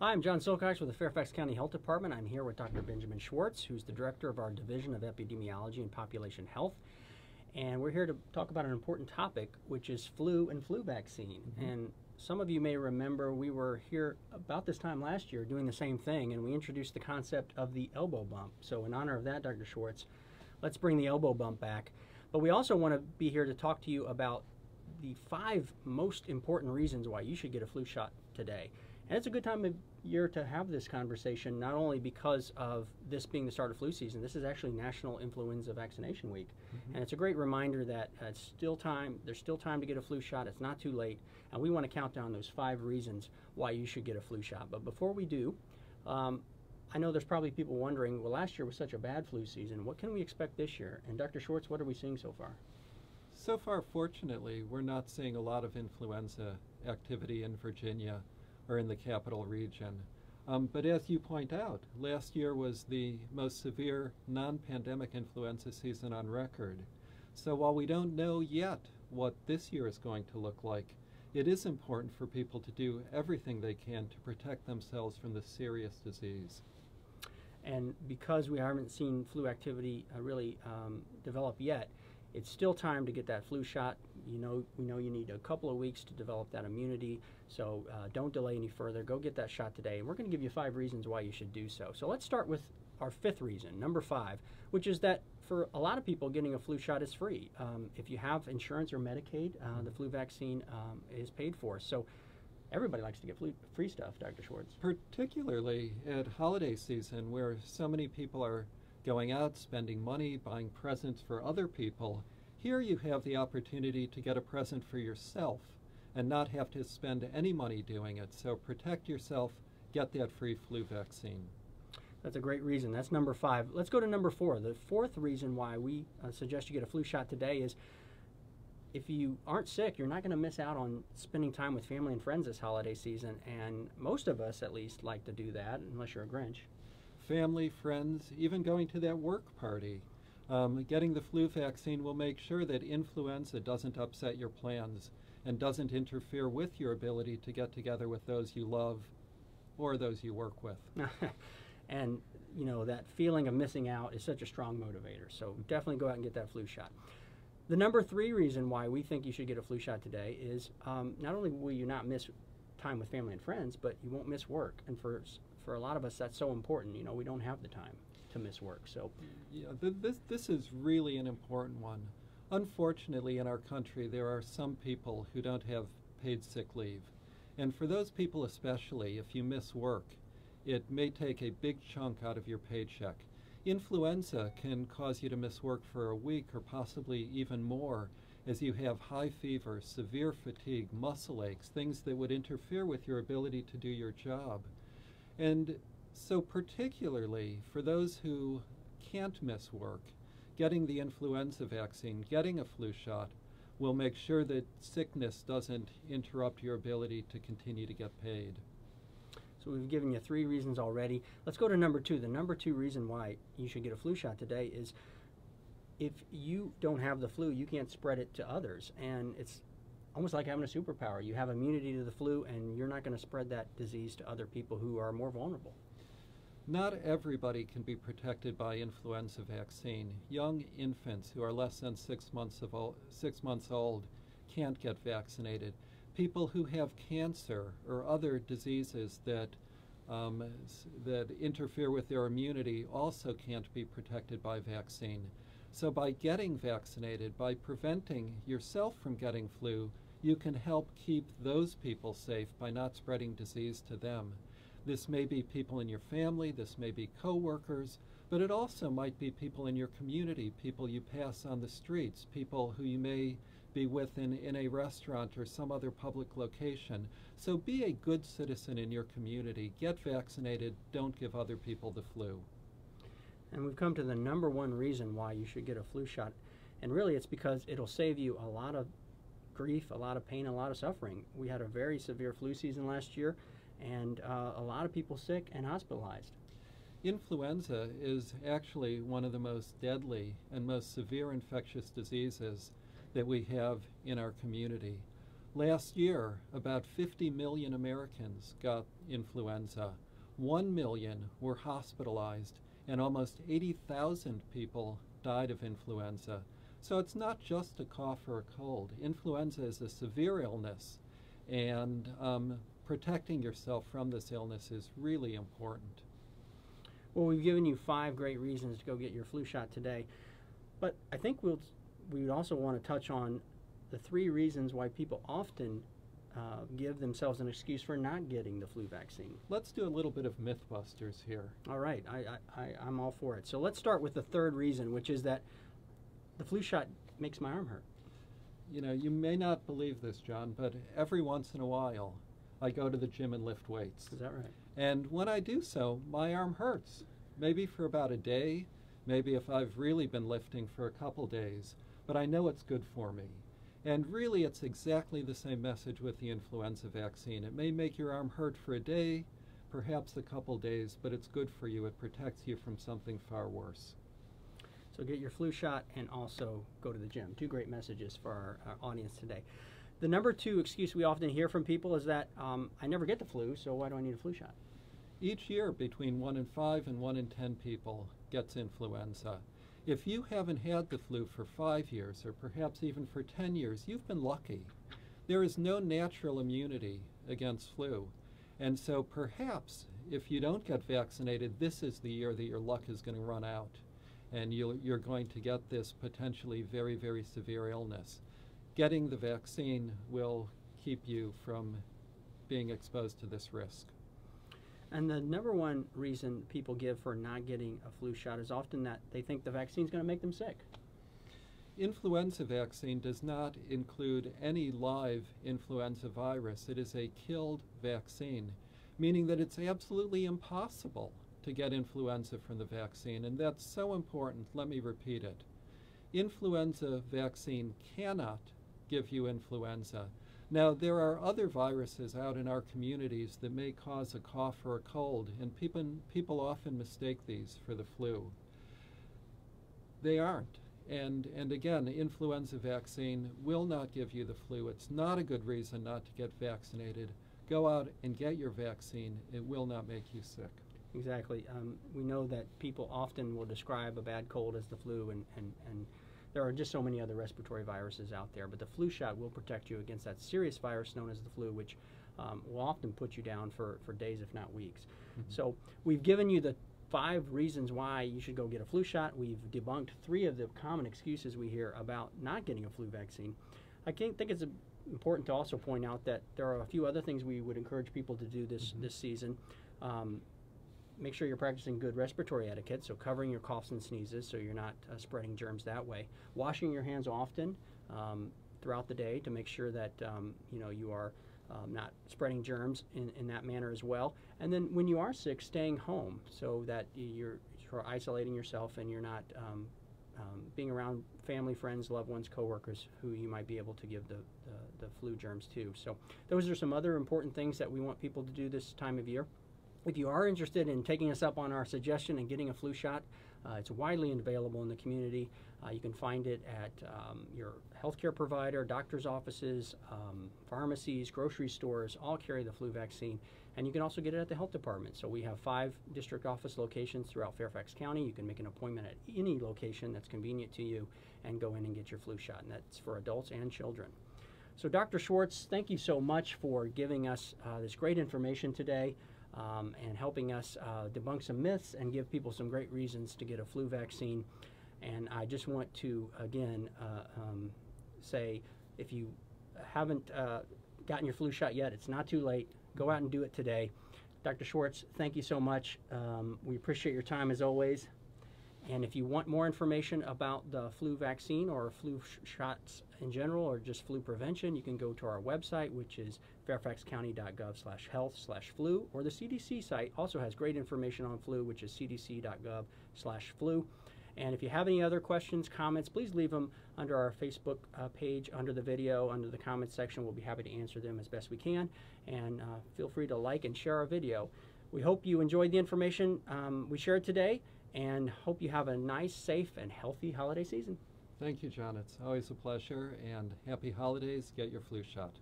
Hi, I'm John Silcox with the Fairfax County Health Department. I'm here with Dr. Benjamin Schwartz, who's the director of our Division of Epidemiology and Population Health. And we're here to talk about an important topic, which is flu and flu vaccine. And some of you may remember we were here about this time last year doing the same thing, and we introduced the concept of the elbow bump. So in honor of that, Dr. Schwartz, let's bring the elbow bump back. But we also want to be here to talk to you about the 5 most important reasons why you should get a flu shot today. And it's a good time of year to have this conversation, not only because of this being the start of flu season. This is actually National Influenza Vaccination Week. And it's a great reminder that it's still time, there's still time to get a flu shot. It's not too late. And we want to count down those 5 reasons why you should get a flu shot. But before we do, I know there's probably people wondering, well, last year was such a bad flu season. What can we expect this year? And Dr. Schwartz, what are we seeing so far? So far, fortunately, we're not seeing a lot of influenza activity in Virginia or in the capital region. But as you point out, last year was the most severe non-pandemic influenza season on record. So while we don't know yet what this year is going to look like, it is important for people to do everything they can to protect themselves from this serious disease. And because we haven't seen flu activity really develop yet, it's still time to get that flu shot. We know you need a couple of weeks to develop that immunity, so don't delay any further. Go get that shot today, and we're going to give you 5 reasons why you should do so. So let's start with our 5th reason, number 5, which is that for a lot of people, getting a flu shot is free. If you have insurance or Medicaid, the flu vaccine is paid for. So everybody likes to get free stuff, Dr. Schwartz. Particularly at holiday season, where so many people are going out, spending money, buying presents for other people. Here you have the opportunity to get a present for yourself and not have to spend any money doing it. So protect yourself, get that free flu vaccine. That's a great reason. That's number 5. Let's go to number 4. The 4th reason why we suggest you get a flu shot today is if you aren't sick, you're not going to miss out on spending time with family and friends this holiday season. And most of us, at least, like to do that, unless you're a Grinch. Family, friends, even going to that work party. Getting the flu vaccine will make sure that influenza doesn't upset your plans and doesn't interfere with your ability to get together with those you love or those you work with. And, you know, that feeling of missing out is such a strong motivator. So definitely go out and get that flu shot. The number 3 reason why we think you should get a flu shot today is not only will you not miss time with family and friends, but you won't miss work. And for a lot of us, that's so important. You know, we don't have the time to miss work. So, yeah, this is really an important one. Unfortunately, in our country, there are some people who don't have paid sick leave. And for those people especially, if you miss work, it may take a big chunk out of your paycheck. Influenza can cause you to miss work for a week or possibly even more, as you have high fever, severe fatigue, muscle aches, things that would interfere with your ability to do your job. And so particularly for those who can't miss work, getting the influenza vaccine, getting a flu shot, will make sure that sickness doesn't interrupt your ability to continue to get paid. So we've given you 3 reasons already. Let's go to number 2. The number 2 reason why you should get a flu shot today is if you don't have the flu, you can't spread it to others. And it's almost like having a superpower. You have immunity to the flu, and you're not going to spread that disease to other people who are more vulnerable. Not everybody can be protected by influenza vaccine. Young infants who are less than 6 months old can't get vaccinated. People who have cancer or other diseases that interfere with their immunity also can't be protected by vaccine. So by getting vaccinated, by preventing yourself from getting flu, you can help keep those people safe by not spreading disease to them. This may be people in your family, this may be coworkers, but it also might be people in your community, people you pass on the streets, people who you may be with in a restaurant or some other public location. So be a good citizen in your community. Get vaccinated. Don't give other people the flu. And we've come to the number 1 reason why you should get a flu shot. And really it's because it'll save you a lot of grief, a lot of pain, a lot of suffering. We had a very severe flu season last year, and a lot of people sick and hospitalized. Influenza is actually one of the most deadly and most severe infectious diseases that we have in our community. Last year, about 50 million Americans got influenza. 1 million were hospitalized, and almost 80,000 people died of influenza. So it's not just a cough or a cold. Influenza is a severe illness, and protecting yourself from this illness is really important. Well, we've given you 5 great reasons to go get your flu shot today, but I think we would also want to touch on the 3 reasons why people often give themselves an excuse for not getting the flu vaccine. Let's do a little bit of Mythbusters here. All right, I'm all for it. So let's start with the 3rd reason, which is that the flu shot makes my arm hurt. You know, you may not believe this, John, but every once in a while I go to the gym and lift weights. Is that right? And when I do so, my arm hurts. Maybe for about a day, maybe if I've really been lifting for a couple days, but I know it's good for me. And really, it's exactly the same message with the influenza vaccine. It may make your arm hurt for a day, perhaps a couple days, but it's good for you. It protects you from something far worse. So get your flu shot and also go to the gym. 2 great messages for our audience today. The number 2 excuse we often hear from people is that I never get the flu, so why do I need a flu shot? Each year, between 1 in 5 and 1 in 10 people gets influenza. If you haven't had the flu for 5 years, or perhaps even for 10 years, you've been lucky. There is no natural immunity against flu. And so perhaps if you don't get vaccinated, this is the year that your luck is going to run out. And you're going to get this potentially very, very severe illness. Getting the vaccine will keep you from being exposed to this risk. And the number 1 reason people give for not getting a flu shot is often that they think the vaccine is going to make them sick. Influenza vaccine does not include any live influenza virus. It is a killed vaccine, meaning that it's absolutely impossible to get influenza from the vaccine, and that's so important. Let me repeat it. Influenza vaccine cannot give you influenza. Now, there are other viruses out in our communities that may cause a cough or a cold, and people often mistake these for the flu. They aren't. And again, influenza vaccine will not give you the flu. It's not a good reason not to get vaccinated. Go out and get your vaccine. It will not make you sick. Exactly. We know that people often will describe a bad cold as the flu, and there are just so many other respiratory viruses out there, but the flu shot will protect you against that serious virus known as the flu, which will often put you down for days, if not weeks. Mm-hmm. So we've given you the 5 reasons why you should go get a flu shot. We've debunked 3 of the common excuses we hear about not getting a flu vaccine. I think it's important to also point out that there are a few other things we would encourage people to do this season. Make sure you're practicing good respiratory etiquette, so covering your coughs and sneezes so you're not spreading germs that way. Washing your hands often throughout the day to make sure that you are not spreading germs in that manner as well. And then when you are sick, staying home so that you're isolating yourself and you're not being around family, friends, loved ones, coworkers who you might be able to give the flu germs to. So those are some other important things that we want people to do this time of year. If you are interested in taking us up on our suggestion and getting a flu shot, it's widely available in the community. You can find it at your healthcare provider, doctor's offices, pharmacies, grocery stores, all carry the flu vaccine. And you can also get it at the health department. So we have 5 district office locations throughout Fairfax County. You can make an appointment at any location that's convenient to you and go in and get your flu shot. And that's for adults and children. So Dr. Schwartz, thank you so much for giving us this great information today. And helping us debunk some myths and give people some great reasons to get a flu vaccine. And I just want to, again, say if you haven't gotten your flu shot yet, it's not too late. Go out and do it today. Dr. Schwartz, thank you so much. We appreciate your time as always. And if you want more information about the flu vaccine or flu shots in general or just flu prevention, you can go to our website, which is fairfaxcounty.gov/health/flu, or the CDC site also has great information on flu, which is cdc.gov/flu. And if you have any other questions, comments, please leave them under our Facebook page, under the video, under the comments section. We'll be happy to answer them as best we can. And feel free to like and share our video. We hope you enjoyed the information we shared today, and hope you have a nice, safe, and healthy holiday season. Thank you, John. It's always a pleasure, and happy holidays. Get your flu shot.